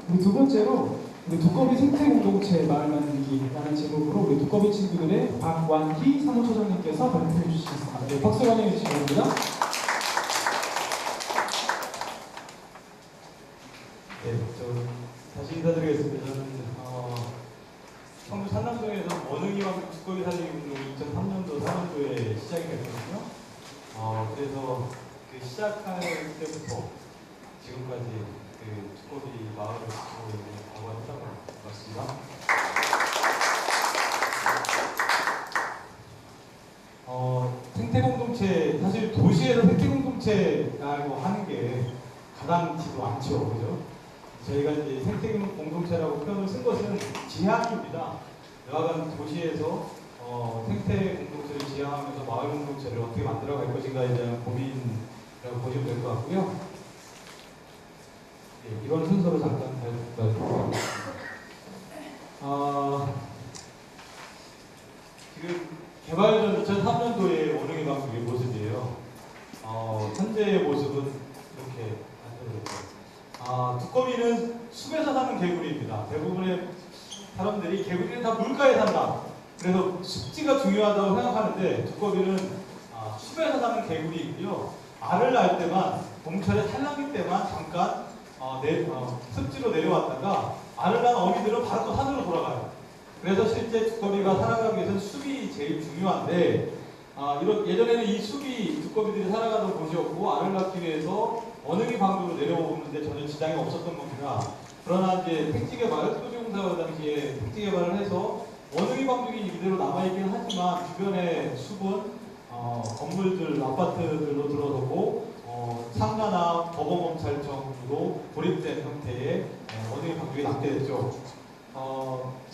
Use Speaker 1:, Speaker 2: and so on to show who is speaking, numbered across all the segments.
Speaker 1: 우리 두 번째로 우리 두꺼비 생태 공동체 마을 만들기라는 제목으로 우리 두꺼비 친구들의 박완희 사무처장님께서 발표해 주시겠습니다. 네, 박수 환영해 주시기 바랍니다.
Speaker 2: 네, 다시 인사드리겠습니다. 저는 청주 산남동에서 원흥이왕 두꺼비 살리기 운동이 2003년도 4년도에 시작이 됐거든요. 그래서 그 시작할 때부터 지금까지 그 두꺼비 마을을 지키고 있는 박완희라고 반갑습니다. 생태공동체, 사실 도시에서 생태공동체라고 하는 게 가당치도 않죠, 그죠? 저희가 이제 생태공동체라고 표현을 쓴 것은 지향입니다. 여하간 도시에서 생태공동체를 지향하면서 마을 공동체를 어떻게 만들어갈 것인가에 대한 고민이라고 보시면 될 것 같고요. 네, 이런 순서로 잠깐 발표하겠습니다. 지금 개발 전 2003년도의 원흥이 방식의 모습이에요. 현재의 모습은 이렇게 만들어졌고, 두꺼비는 숲에서 사는 개구리입니다. 대부분의 사람들이 개구리는 다 물가에 산다. 그래서 습지가 중요하다고 생각하는데 두꺼비는 숲에서 사는 개구리이고요. 알을 낳을 때만 봄철에 산란기 때만 잠깐 습지로 내려왔다가 알을 낳은 어미들은 바로 또 산으로 돌아가요. 그래서 실제 두꺼비가 살아가기 위해서는 숲이 제일 중요한데 예전에는 이 숲이 두꺼비들이 살아가던 곳이었고 알을 낳기 위해서 원흥이 방도로 내려오는데 전혀 지장이 없었던 겁니다. 그러나 이제 택지개발, 토지공사가 그 당시에 택지개발을 해서 원흥이 방도이 이대로 남아있긴 하지만 주변의 숲은 건물들, 아파트들로 들어서고 상가나 법원검찰청으로 고립된 형태의 원흥이 방도이 남게 됐죠.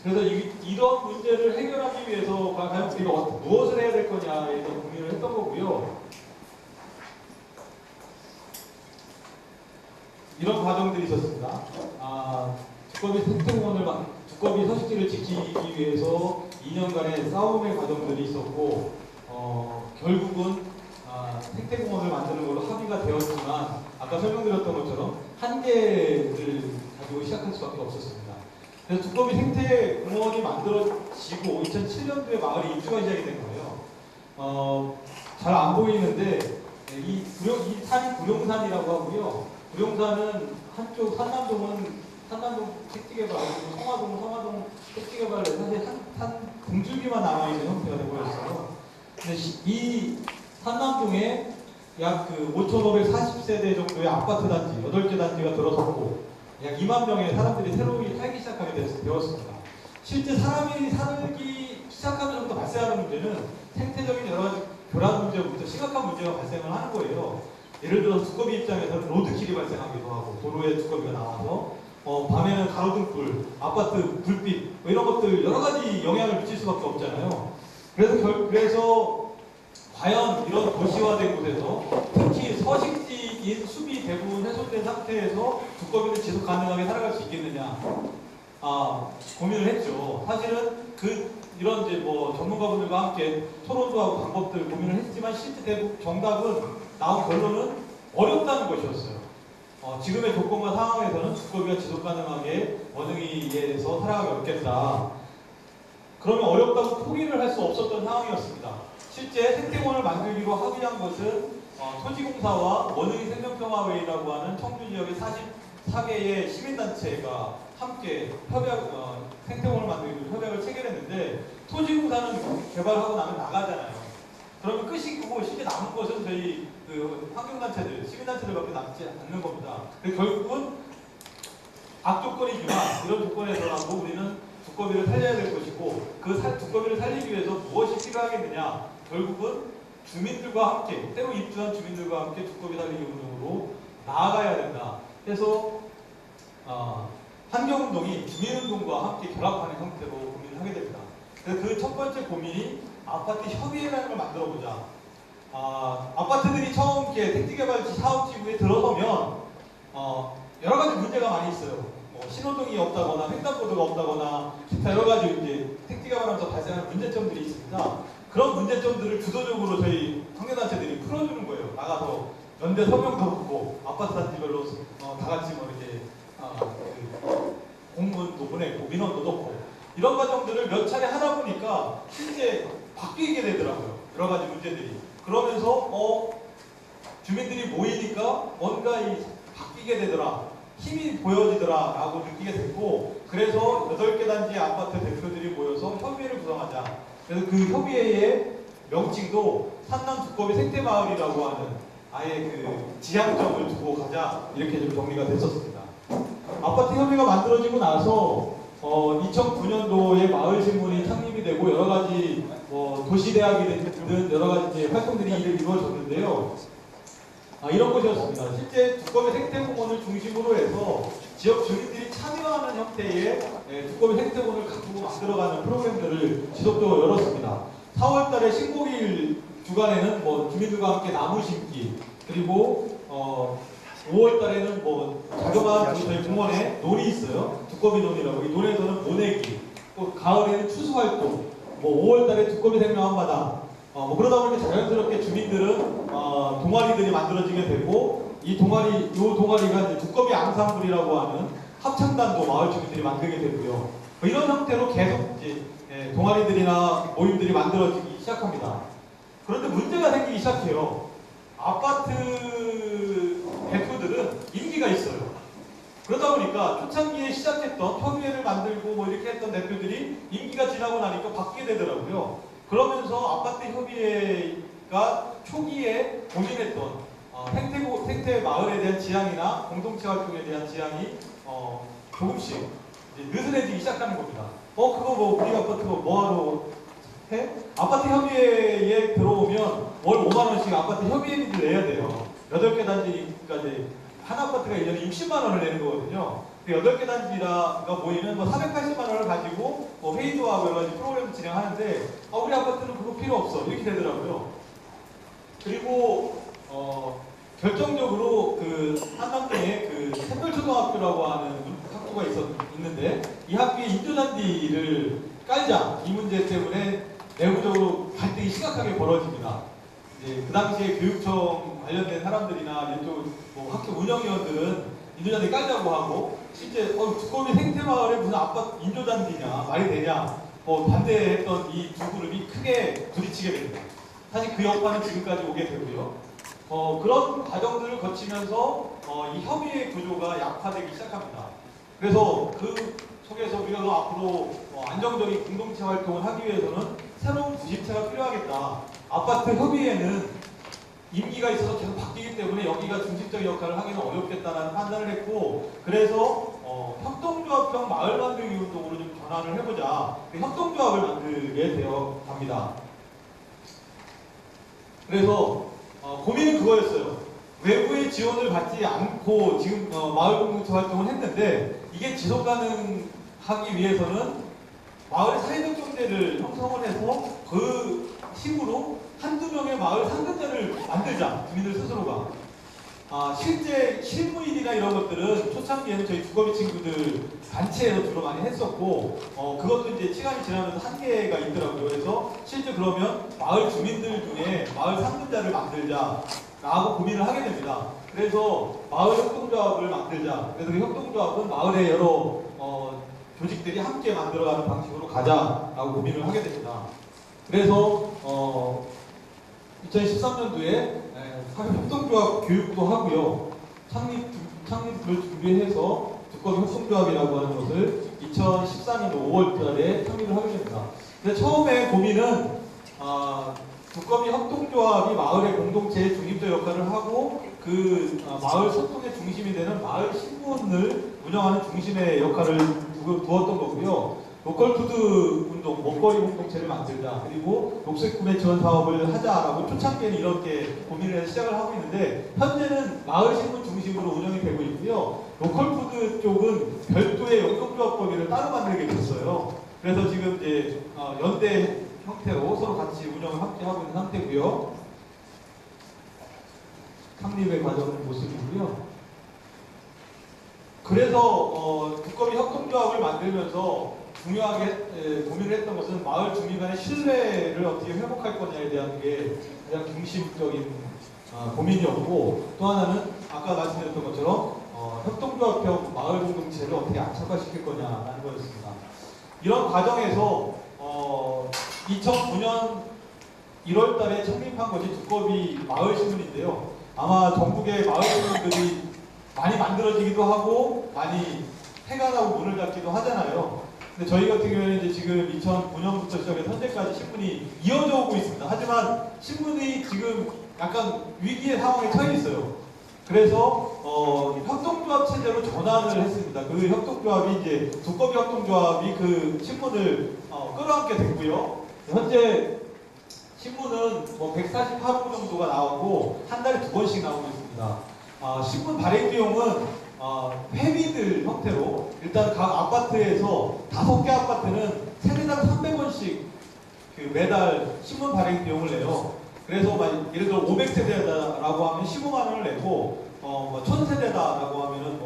Speaker 2: 그래서 이런 문제를 해결하기 위해서 과연 우리가 무엇을 해야 될 거냐에 대해서 고민을 했던 거고요. 이런 과정들이 있었습니다. 두꺼비 생태공원을 두꺼비 서식지를 지키기 위해서 2년간의 싸움의 과정들이 있었고 결국은 생태공원을 만드는 걸로 합의가 되었지만 아까 설명드렸던 것처럼 한계를 가지고 시작할 수밖에 없었습니다. 그래서 두꺼비 생태공원이 만들어지고 2007년도에 마을이 입주가 시작이 된 거예요. 잘 안 보이는데 이 산이 구룡산이라고 하고요. 구룡산은 한쪽 산남동 택지개발, 성화동은 성화동 택지개발을 사실 한 공줄기만 남아있는 형태가 되어있어요. 근데 이 산남동에 약 5,540세대 정도의 아파트 단지, 8개 단지가 들어섰고 약 2만 명의 사람들이 새로이 살기 시작하게 되었습니다. 실제 사람이 살기 시작하면서부터 발생하는 문제는 생태적인 여러 가지 교란 문제부터 심각한 문제가 발생을 하는 거예요. 예를 들어서 두꺼비 입장에서는 로드킬이 발생하기도 하고 도로에 두꺼비가 나와서 밤에는 가로등불, 아파트 불빛 이런 것들 여러 가지 영향을 미칠 수밖에 없잖아요. 그래서 과연 이런 도시화된 곳에서 특히 서식지인 숲이 대부분 훼손된 상태에서 두꺼비는 지속 가능하게 살아갈 수 있겠느냐 고민을 했죠. 사실은 이런 이제 전문가분들과 함께 토론도 하고 방법들 고민을 했지만 실제 대부분 정답은 나온 결론은 어렵다는 것이었어요. 지금의 조건과 상황에서는 두꺼비가 지속 가능하게 원흥이에서 살아가기 어렵겠다. 그러면 어렵다고 포기를 할 수 없었던 상황이었습니다. 실제 생태공원을 만들기로 합의한 것은 토지공사와 원흥이 생명평화회의라고 하는 청주 지역의 44개의 시민단체가 함께 생태공원을 만들기로 협약을 체결했는데 토지공사는 개발하고 나면 나가잖아요. 그러면 끝이고 실제 남은 것은 저희 환경단체들, 시민단체들밖에 남지 않는 겁니다. 결국은 악조건이지만 이런 조건에서라도 우리는 두꺼비를 살려야 될 것이고 두꺼비를 살리기 위해서 무엇이 필요하겠느냐 결국은 주민들과 함께 새로 입주한 주민들과 함께 두꺼비 살리기 운동으로 나아가야 된다. 그래서 환경운동이 주민운동과 함께 결합하는 형태로 고민을 하게 됩니다. 그래서 그 첫 번째 고민이 아파트 협의회라는 걸 만들어보자. 아파트들이 처음 택지개발지 사업지구에 들어서면 여러 가지 문제가 많이 있어요. 신호등이 없다거나 횡단보도가 없다거나 기타 여러 가지 이제 택지개발하면서 발생하는 문제점들이 있습니다. 그런 문제점들을 주도적으로 저희 환경단체들이 풀어주는 거예요. 나가서 연대 서명도 보고 아파트 단지별로 다 같이 이렇게 이런 과정들을 몇 차례 하다 보니까 실제 바뀌게 되더라고요. 여러 가지 문제들이. 그러면서 주민들이 모이니까 뭔가 바뀌게 되더라. 힘이 보여지더라 라고 느끼게 됐고, 그래서 8개 단지 아파트 대표들이 모여서 협의회를 구성하자. 그래서 그 협의회의 명칭도 산남 두꺼비 생태마을이라고 하는 아예 그 지향점을 두고 가자, 이렇게 좀 정리가 됐었습니다. 아파트 협의회가 만들어지고 나서 2009년도에 마을신문이 창립이 되고 여러 가지 도시대학이 든 여러 가지 이제 활동들이 이루어졌는데요. 이런 것이었습니다. 실제 두꺼비 생태공원을 중심으로 해서 지역 주민들이 참여하는 형태의 두꺼비 생태공원을 가꾸고 만들어가는 프로그램들을 지속적으로 열었습니다. 4월달에 신고기일 주간에는 주민들과 함께 나무 심기, 그리고 5월달에는 자그마한 저희 공원에 논이 있어요. 두꺼비 논이라고. 이 논에서는 모내기, 또 가을에는 추수활동, 5월달에 두꺼비 생명 한마당. 그러다 보니까 자연스럽게 주민들은 동아리들이 만들어지게 되고, 이 동아리가 이제 두꺼비 앙상블이라고 하는 합창단도 마을 주민들이 만들게 되고요. 이런 형태로 계속 이제 동아리들이나 모임들이 만들어지기 시작합니다. 그런데 문제가 생기기 시작해요. 아파트 대표들은 임기가 있어요. 그러다 보니까 초창기에 시작했던 협의회를 만들고 이렇게 했던 대표들이 임기가 지나고 나니까 바뀌게 되더라고요. 그러면서 아파트 협의회가 초기에 고민했던 생태 마을에 대한 지향이나 공동체 활동에 대한 지향이 조금씩 이제 느슨해지기 시작하는 겁니다. 그거 우리 아파트가 뭐하러 해? 아파트 협의회에 들어오면 월 5만원씩 아파트 협의회비를 내야 돼요. 8개 단지니까 이제 한 아파트가 1년에 60만원을 내는 거거든요. 8개 단지가 모이면 480만원을 가지고 회의도 하고 여러 가지 프로그램을 진행하는데, 우리 아파트는 그거 필요 없어, 이렇게 되더라고요. 그리고 결정적으로 그 한남동에 그 샛별초등학교라고 하는 학교가 있는데, 이 학교에 인조잔디를 깔자, 이 문제 때문에 내부적으로 갈등이 심각하게 벌어집니다. 이제 그 당시에 교육청 관련된 사람들이나 이쪽 학교 운영위원들은 인조잔디 깔자고 하고, 실제 두꺼비 생태마을에 무슨 아파트 인조잔디냐, 말이 되냐 반대했던 이 두 그룹이 크게 부딪히게 됩니다. 사실 그 여파는 지금까지 오게 되고요. 그런 과정들을 거치면서 이 협의의 구조가 약화되기 시작합니다. 그래서 그 속에서 우리가 앞으로 안정적인 공동체 활동을 하기 위해서는 새로운 구심체가 필요하겠다. 아파트 협의회는 임기가 있어서 계속 바뀌기 때문에 여기가 중심적인 역할을 하기는 어렵겠다는 판단을 했고, 그래서 협동조합형 마을 만들기 운동으로 좀 전환을 해보자. 협동조합을 만들게 되어 갑니다. 그래서 고민은 그거였어요. 외부의 지원을 받지 않고 지금 마을 공동체 활동을 했는데, 이게 지속 가능하기 위해서는 마을 사회적 경제를 형성을 해서 그 힘으로 한두 명의 마을 상근자를 만들자, 주민들 스스로가. 실제 실무일이나 이런 것들은 초창기에는 저희 두꺼비 친구들 단체에서 주로 많이 했었고, 그것도 이제 시간이 지나면서 한계가 있더라고요. 그래서 실제 그러면 마을 주민들 중에 마을 상근자를 만들자 라고 고민을 하게 됩니다. 그래서 마을 협동조합을 만들자. 그래서 그 협동조합은 마을의 여러 조직들이 함께 만들어가는 방식으로 가자라고 고민을 하게 됩니다. 그래서 2013년도에 협동조합 교육도 하고요. 창립을 준비해서 두꺼비 협동조합이라고 하는 것을 2014년도 5월달에 창립을 하게 됩니다. 근데 처음에 고민은 두꺼비 협동조합이 마을의 공동체의 중립적 역할을 하고, 그 마을 소통의 중심이 되는 마을 신문을 운영하는 중심의 역할을 두었던 거고요. 로컬푸드 운동, 먹거리 공동체를 만들자, 그리고 녹색 구매 지원 사업을 하자라고 초창기에는 이렇게 고민을 해서 시작을 하고 있는데, 현재는 마을 신문 중심으로 운영이 되고 있고요. 로컬푸드 쪽은 별도의 영동조합 법인을 따로 만들게 됐어요. 그래서 지금 이제 연대 형태로 서로 같이 운영을 함께 하고 있는 상태고요. 창립의 과정의 모습이고요. 그래서 두꺼비 협동조합을 만들면서 중요하게 고민을 했던 것은 마을 주민 간의 신뢰를 어떻게 회복할 거냐에 대한 게 가장 중심적인 고민이었고, 또 하나는 아까 말씀드렸던 것처럼 협동조합형 마을 공동체를 어떻게 안착화시킬 거냐라는 거였습니다. 이런 과정에서 2009년 1월 달에 창립한 것이 두꺼비 마을신문인데요. 아마 전국의 마을신문들이 많이 만들어지기도 하고 많이 해가 나고 문을 닫기도 하잖아요. 근데 저희 같은 경우에는 이제 지금 2009년부터 시작해서 현재까지 신문이 이어져 오고 있습니다. 하지만 신문이 지금 약간 위기의 상황에 처해 있어요. 그래서 협동조합 체제로 전환을 했습니다. 그 협동조합이 이제 두꺼비 협동조합이 그 신문을 끌어안게 됐고요. 현재 신문은 뭐 148호 정도가 나오고 한 달에 2번씩 나오고 있습니다. 신문 발행 비용은 회비들 형태로 일단 각 아파트에서 5개 아파트는 세대당 300원씩 그 매달 신문 발행 비용을 내요. 그래서 예를 들어 500세대다라고 하면 15만 원을 내고 1000세대다라고 하면은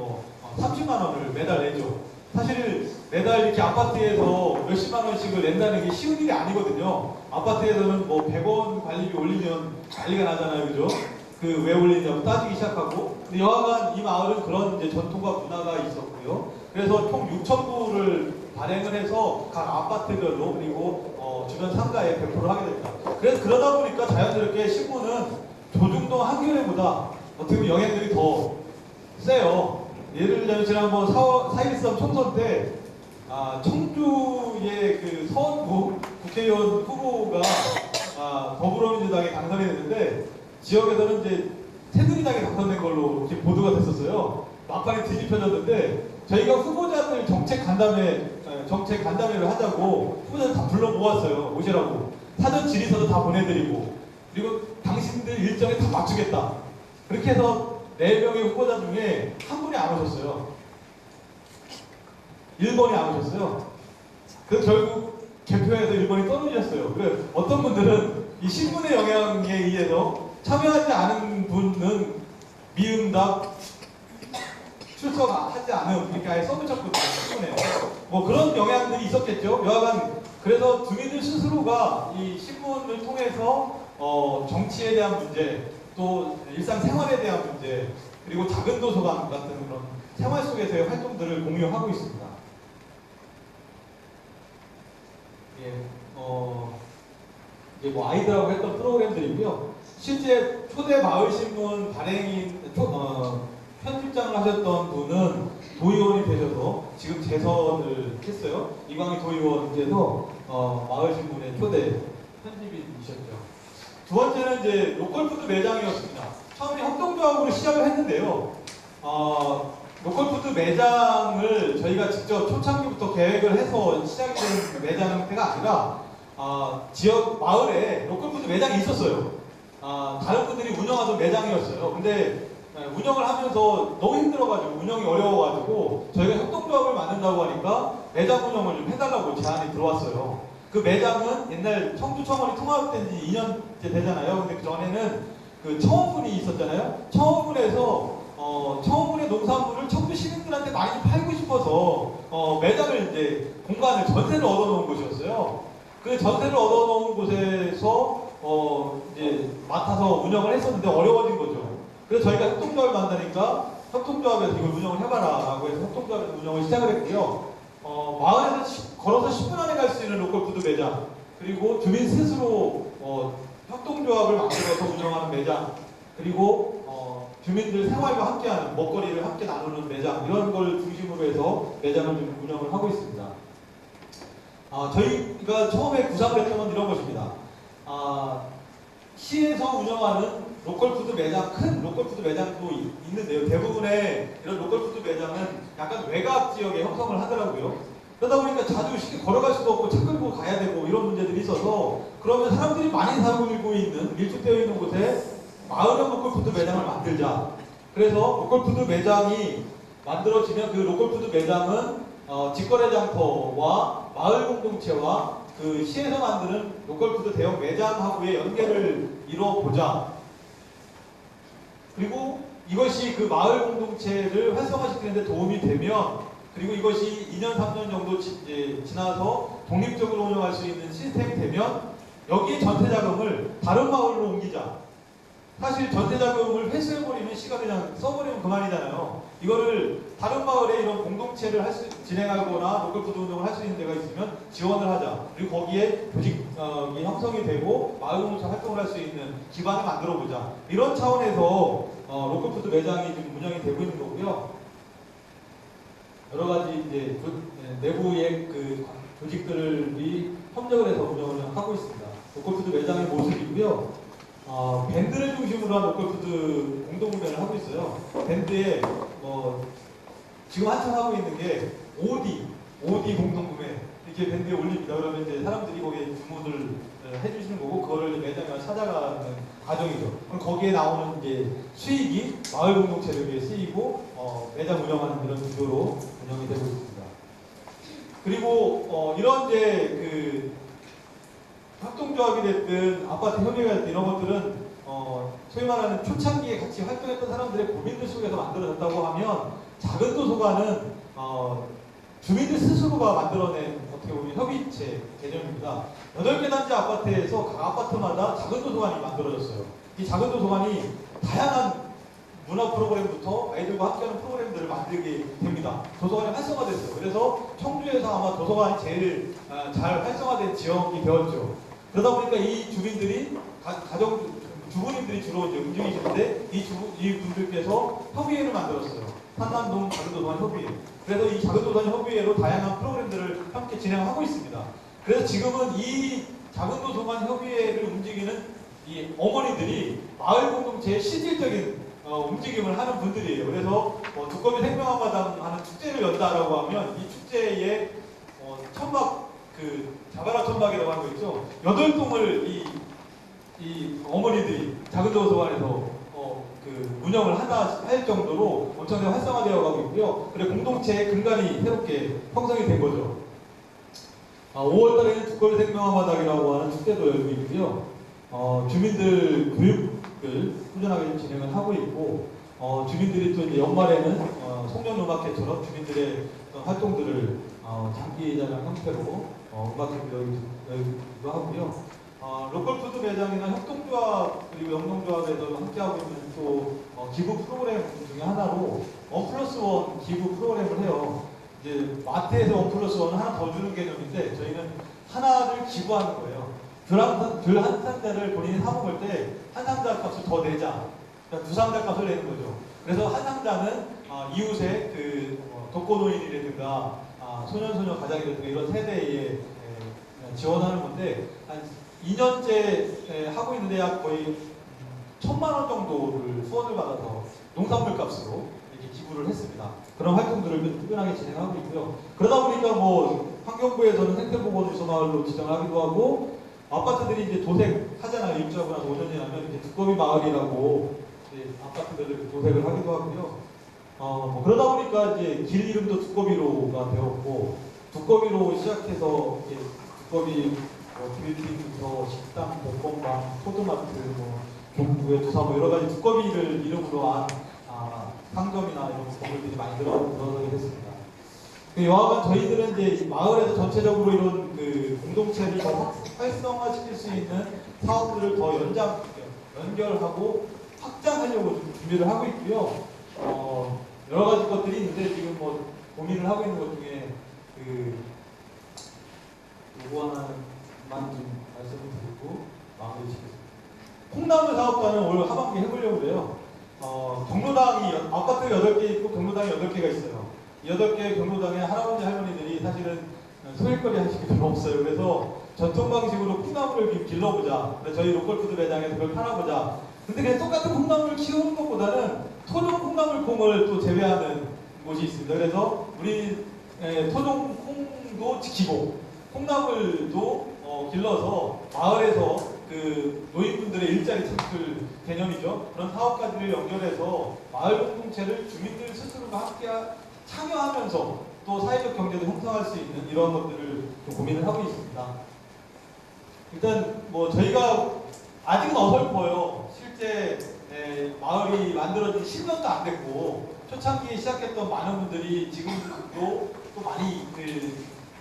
Speaker 2: 30만 원을 매달 내죠. 사실 매달 이렇게 아파트에서 몇십만 원씩을 낸다는 게 쉬운 일이 아니거든요. 아파트에서는 뭐 100원 관리비 올리면 난리가 나잖아요, 그죠? 그 왜 올리냐고 따지기 시작하고. 근데 여하간 이 마을은 그런 이제 전통과 문화가 있었고요. 그래서 총 6,000부를 발행을 해서 각 아파트별로 그리고 주변 상가에 배포를 하게 됩니다. 그래서 그러다 보니까 자연스럽게 신문은 조중동 한겨레보다 어떻게 보면 영향력이 더 세요. 예를 들면 지난번 4.13 총선 때 청주의 그 서원구 국회의원 후보가 더불어민주당에 당선이 됐는데 지역에서는 이제 새누리당에 당선된 걸로 이렇게 보도가 됐었어요. 막판에 뒤집혀졌는데 저희가 후보자들 정책 간담회를 하자고 후보자들 다 불러 모았어요. 오시라고. 사전 질의서도 다 보내드리고 그리고 당신들 일정에 다 맞추겠다. 그렇게 해서 4명의 후보자 중에 한 분이 안 오셨어요. 1번이 안 오셨어요. 그래서 결국 개표에서 1번이 떨어지셨어요. 그래서 어떤 분들은 이 신문의 영향에 의해서 참여하지 않은 분은 미응답, 출석하지 않음 이렇게 아예 써붙였거든요. 신문에. 뭐 그런 영향들이 있었겠죠. 여하간 그래서 주민들 스스로가 이 신문을 통해서 정치에 대한 문제, 또 일상생활에 대한 문제, 그리고 작은 도서관 같은 그런 생활 속에서의 활동들을 공유하고 있습니다. 예, 이제 뭐 아이들하고 했던 프로그램들이고요. 실제 초대 마을신문 발행인 편집장을 하셨던 분은 도의원이 되셔서 지금 재선을 했어요. 이광희 도의원께서 마을신문의 초대 편집인이셨죠. 두 번째는 이제 로컬푸드 매장이었습니다. 처음에 협동조합으로 시작을 했는데요. 로컬푸드 매장을 저희가 직접 초창기부터 계획을 해서 시작이 된 매장 형태가 아니라 지역 마을에 로컬푸드 매장이 있었어요. 다른 분들이 운영하던 매장이었어요. 근데 운영을 하면서 너무 힘들어가지고 운영이 어려워가지고 저희가 협동조합을 만든다고 하니까 매장 운영을 좀 해달라고 제안이 들어왔어요. 그 매장은 옛날 청주청원이 통합된 지 2년째 되잖아요. 근데 그 전에는 그 청원군이 있었잖아요. 청원군에서 청원군의 농산물을 청주 시민들한테 많이 팔고 싶어서 매장을 이제 공간을 전세를 얻어놓은 곳이었어요. 그 전세를 얻어놓은 곳에서 이제 맡아서 운영을 했었는데 어려워진 거죠. 그래서 저희가 협동조합을 만드니까 협동조합에서 이걸 운영을 해봐라라고 해서 협동조합에서 운영을 시작을 했고요. 마을에서 걸어서 10분 안에 갈 수 있는 로컬푸드 매장, 그리고 주민 스스로 협동조합을 만들어서 운영하는 매장, 그리고 주민들 생활과 함께하는 먹거리를 함께 나누는 매장, 이런 걸 중심으로 해서 매장을 좀 운영을 하고 있습니다. 저희가 처음에 구상을 했던 건 이런 것입니다. 시에서 운영하는 로컬푸드 매장, 큰 로컬푸드 매장도 있는데요. 대부분의 이런 로컬푸드 매장은 약간 외곽 지역에 형성을 하더라고요. 그러다 보니까 자주 쉽게 걸어갈 수도 없고 차 끌고 가야 되고 이런 문제들이 있어서 그러면 사람들이 많이 살고 있는 밀집되어 있는 곳에 마을형 로컬푸드 매장을 만들자. 그래서 로컬푸드 매장이 만들어지면 그 로컬푸드 매장은 직거래장터와 마을 공동체와 그 시에서 만드는 로컬푸드 대형 매장하고의 연계를 이뤄보자. 그리고 이것이 그 마을 공동체를 활성화시키는 데 도움이 되면, 그리고 이것이 2년, 3년 정도 지나서 독립적으로 운영할 수 있는 시스템이 되면 여기에 전세 자금을 다른 마을로 옮기자. 사실 전세자금을 회수해버리면 시가 그냥 써버리면 그만이잖아요. 이거를 다른 마을에 이런 공동체를 진행하거나 로컬푸드 운동을 할 수 있는 데가 있으면 지원을 하자. 그리고 거기에 조직이 형성이 되고 마을 공동체 활동을 할 수 있는 기반을 만들어보자. 이런 차원에서 로컬푸드 매장이 지금 운영이 되고 있는 거고요. 여러 가지 이제 내부의 그 조직들이 협력을 해서 운영을 하고 있습니다. 로컬푸드 매장의 모습이고요. 밴드를 중심으로 한 로컬푸드 공동구매를 하고 있어요. 밴드에 지금 한참 하고 있는 게 OD 공동구매 이렇게 밴드에 올립니다. 그러면 이제 사람들이 거기에 주문을 해주시는 거고 그거를 매장에 찾아가는 과정이죠. 그럼 거기에 나오는 이제 수익이 마을 공동체를 위해 쓰이고 매장 운영하는 이런 구조로 운영이 되고 있습니다. 그리고 이런 이제 그 협동조합이 됐든 아파트 협의회가 됐든 이런 것들은 소위 말하는 초창기에 같이 활동했던 사람들의 고민들 속에서 만들어졌다고 하면 작은 도서관은 주민들 스스로가 만들어낸 어떻게 보면 협의체 개념입니다. 8개 단지 아파트에서 각 아파트마다 작은 도서관이 만들어졌어요. 이 작은 도서관이 다양한 문화 프로그램부터 아이들과 함께하는 프로그램들을 만들게 됩니다. 도서관이 활성화됐어요. 그래서 청주에서 아마 도서관이 제일 잘 활성화된 지역이 되었죠. 그러다 보니까 이 주민들이 주부님들이 주로 이제 움직이시는데 이 분들께서 협의회를 만들었어요. 한남동 작은도서관 협의회. 그래서 이 작은도서관 협의회로 다양한 프로그램들을 함께 진행하고 있습니다. 그래서 지금은 이 작은도서관 협의회를 움직이는 이 어머니들이 마을 공동체의 실질적인 움직임을 하는 분들이에요. 그래서 두꺼비 생명한마당 하는 축제를 연다라고 하면 이 축제에 천막 자바라 천막이라고 하는 거 있죠. 8동을 이 어머니들이 작은 도서관에서 운영을 할 정도로 엄청나게 활성화되어 가고 있고요. 그래 공동체의 근간이 새롭게 형성이 된 거죠. 5월달에는 두꺼비 생명한마당이라고 하는 축제도 열리고 있고요. 주민들 교육을 꾸준하게 진행을 하고 있고 주민들이 또 이제 연말에는 송년음악회처럼 주민들의 활동들을 장기자랑 형태로 음악회를 열기도 하고요. 로컬푸드 매장이나 협동조합 그리고 영농조합에서 함께하고 있는 또 기부 프로그램 중에 하나로 1+1 기부 프로그램을 해요. 이제 마트에서 1+1은 하나 더 주는 개념인데 저희는 하나를 기부하는 거예요. 귤 한 상자를 본인이 사 먹을 때 한 상자 값을 더 내자. 그러니까 2상자 값을 내는 거죠. 그래서 한 상자는 이웃의 독거노인이라든가 소년소녀 가장이라든가 이런 세대에 지원하는 건데 한 2년째 하고 있는데 약 거의 1,000만 원 정도를 후원을 받아서 농산물 값으로 이렇게 기부를 했습니다. 그런 활동들을 꾸준하게 진행하고 있고요. 그러다 보니까 환경부에서는 생태보건유소마을로 지정을 하기도 하고 아파트들이 이제 도색하잖아요. 입주하고 나서 5년 지나면 이제 두꺼비 마을이라고 이제 아파트들을 도색을 하기도 하고요. 그러다 보니까 이제 길 이름도 두꺼비로가 되었고 두꺼비로 시작해서 이제 두꺼비 뷰티부터 식당, 복권방, 포도마트, 경부의 두사 여러 가지 두꺼비를 이름으로 한 상점이나 이런 건물들이 많이 들어서게 됐습니다. 여하간 저희들은 이제 마을에서 전체적으로 이런 공동체를 더 활성화시킬 수 있는 사업들을 더 연결하고 확장하려고 좀 준비를 하고 있고요. 여러 가지 것들이 있는데 지금 고민을 하고 있는 것 중에 요거 하나만 좀 말씀을 드리고 마무리 짓겠습니다. 콩나물 사업단은 올 하반기에 해보려고 그래요. 경로당이 아파트 8개 있고 경로당이 8개가 있어요. 8개의 경로당에 할아버지 할머니들이 사실은 소일거리 하시기 별로 없어요. 그래서 전통 방식으로 콩나물을 길러보자. 저희 로컬푸드 매장에서 그걸 팔아보자. 근데 그냥 똑같은 콩나물을 키우는 것보다는 토종 콩나물 콩을 또 재배하는 곳이 있습니다. 그래서 우리 토종 콩도 지키고 콩나물도 길러서 마을에서 노인분들의 일자리 창출 개념이죠. 그런 사업까지를 연결해서 마을 공동체를 주민들 스스로가 함께 참여하면서 또 사회적 경제도 형성할 수 있는 이런 것들을 좀 고민을 하고 있습니다. 일단 저희가 아직은 어설퍼요. 실제 마을이 만들어진 10년도 안 됐고 초창기에 시작했던 많은 분들이 지금도 또 많이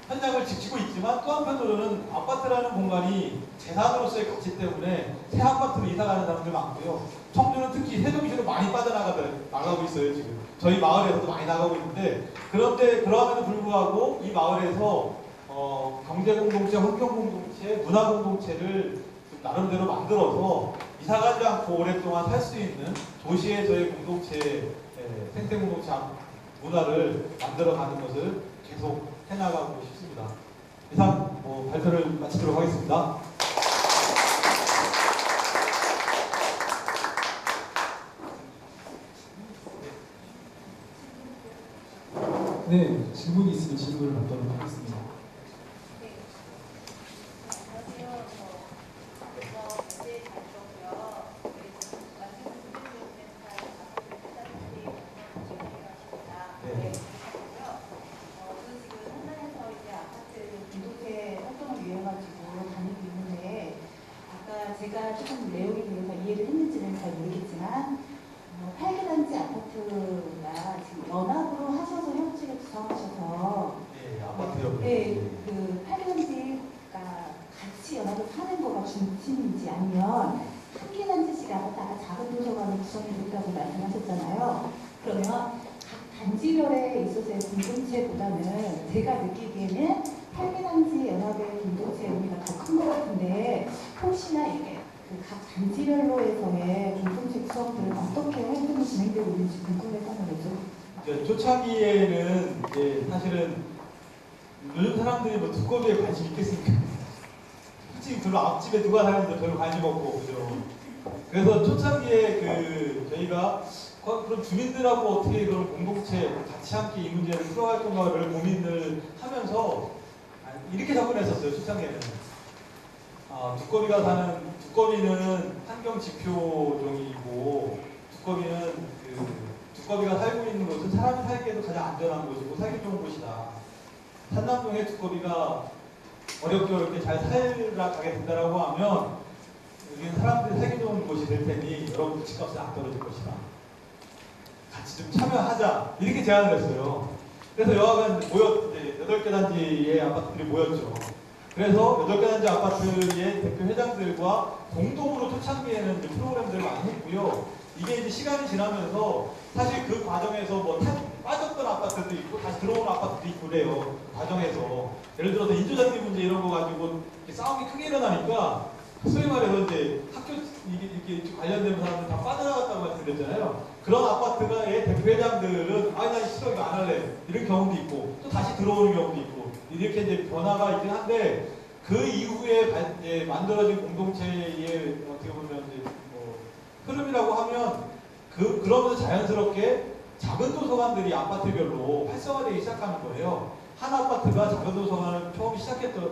Speaker 2: 현장을 지키고 있지만 또 한편으로는 아파트라는 공간이 재산으로서의 가치 때문에 새 아파트로 이사가는 사람들 많고요. 청주는 특히 세종시로 많이 나가고 있어요. 지금 저희 마을에서도 많이 나가고 있는데, 그런데 그럼에도 불구하고 이 마을에서 경제공동체, 환경공동체, 문화공동체를 나름대로 만들어서 이사가지 않고 오랫동안 살 수 있는 도시의 저희 공동체, 생태공동체 문화를 만들어가는 것을 계속 해나가고 싶습니다. 이상 발표를 마치도록 하겠습니다.
Speaker 1: 네, 질문이 있으면 질문을 받도록 하겠습니다.
Speaker 3: 제가 조금 내용에 대해서 이해를 했는지는 잘 모르겠지만 8개 단지 아파트가 지금 연합으로 하셔서 협치를 구성하셔서
Speaker 2: 네, 아파트요.
Speaker 3: 네, 그 8개 단지가 같이 연합을 사는 거가 중심인지 아니면 1개 단지씩 아파트가 작은 도서관을 구성이 된다고 말씀하셨잖아요. 그러면 각 단지별에 있어서의 공동체보다는 제가 느끼기에는 8개 단지 연합의 공동체 의미가 더 큰 것 같은데, 혹시나 이게 각 단지별로에서의 공동체 구성들은 어떻게 활동이 진행되고 있는지 궁금해서 하는 거죠.
Speaker 2: 초창기에는 이제 사실은 요즘 사람들이 뭐 두꺼비에 관심 있겠습니까? 솔직히 별로 앞집에 누가 사는데 별로 관심 없고, 그죠? 그래서 초창기에 저희가 그럼 주민들하고 어떻게 그런 공동체 같이 함께 이 문제를 풀어갈 건가를 고민을 하면서 이렇게 접근했었어요. 초창기에는. 두꺼비는 환경 지표종이고, 두꺼비가 살고 있는 곳은 사람이 살기에도 가장 안전한 곳이고 살기 좋은 곳이다. 산남동에 두꺼비가 어렵게 잘 살아가게 된다라고 하면 여기는 사람들이 살기 좋은 곳이 될 테니 여러분 집값은 안 떨어질 것이다. 같이 좀 참여하자. 이렇게 제안을 했어요. 그래서 여하간 이제 8개 단지의 아파트들이 모였죠. 그래서 8개 단지 아파트의 대표 회장들과 공동으로 초창기에는 이제 프로그램들을 많이 했고요. 이게 이제 시간이 지나면서 사실 그 과정에서 빠졌던 아파트도 있고 다시 들어오는 아파트도 있고 그래요. 과정에서. 예를 들어서 인조잔디 문제 이런 거 가지고 싸움이 크게 일어나니까 소위 말해서 이제 학교 이게 관련된 사람들 다 빠져나갔다고 말씀드렸잖아요. 그런 아파트의 대표 회장들은 나 싫어 이거 안 할래 이런 경우도 있고 또 다시 들어오는 경우도 있고 이렇게 이제 변화가 있긴 한데, 그 이후에 이제 만들어진 공동체의 어떻게 보면 이제 흐름이라고 하면 그러면서 자연스럽게 작은 도서관들이 아파트별로 활성화되기 시작하는 거예요. 한 아파트가 작은 도서관을 처음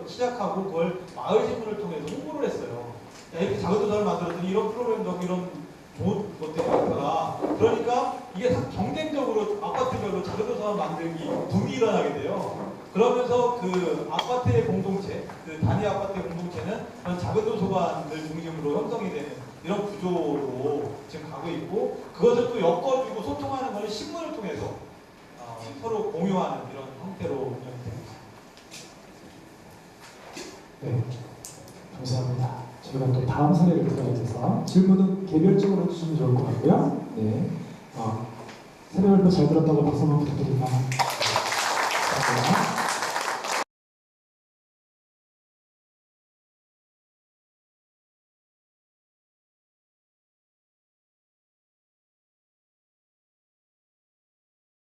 Speaker 2: 시작하고 그걸 마을 신문을 통해서 홍보를 했어요. 이렇게 작은 도서관을 만들었더니 이런 프로그램도 하고 이런 좋은 것들이 많더라. 그러니까 이게 경쟁적으로 아파트별로 작은 도서관 만들기 붐이 일어나게 돼요. 그러면서 그 아파트의 공동체, 그 단위 아파트의 공동체는 그런 작은 도서관을 중심으로 형성이 되는 이런 구조로 지금 가고 있고, 그것을 또 엮어주고 소통하는 것을 신문을 통해서 서로 공유하는 이런 형태로 운영이 됩니다.
Speaker 1: 네, 감사합니다. 저희가 또 다음 사례를 들어야 돼서 질문은 개별적으로 해주시면 좋을 것 같고요. 네, 사례 발표 잘 들었다고 박수 한번 부탁드립니다. 감사합니다.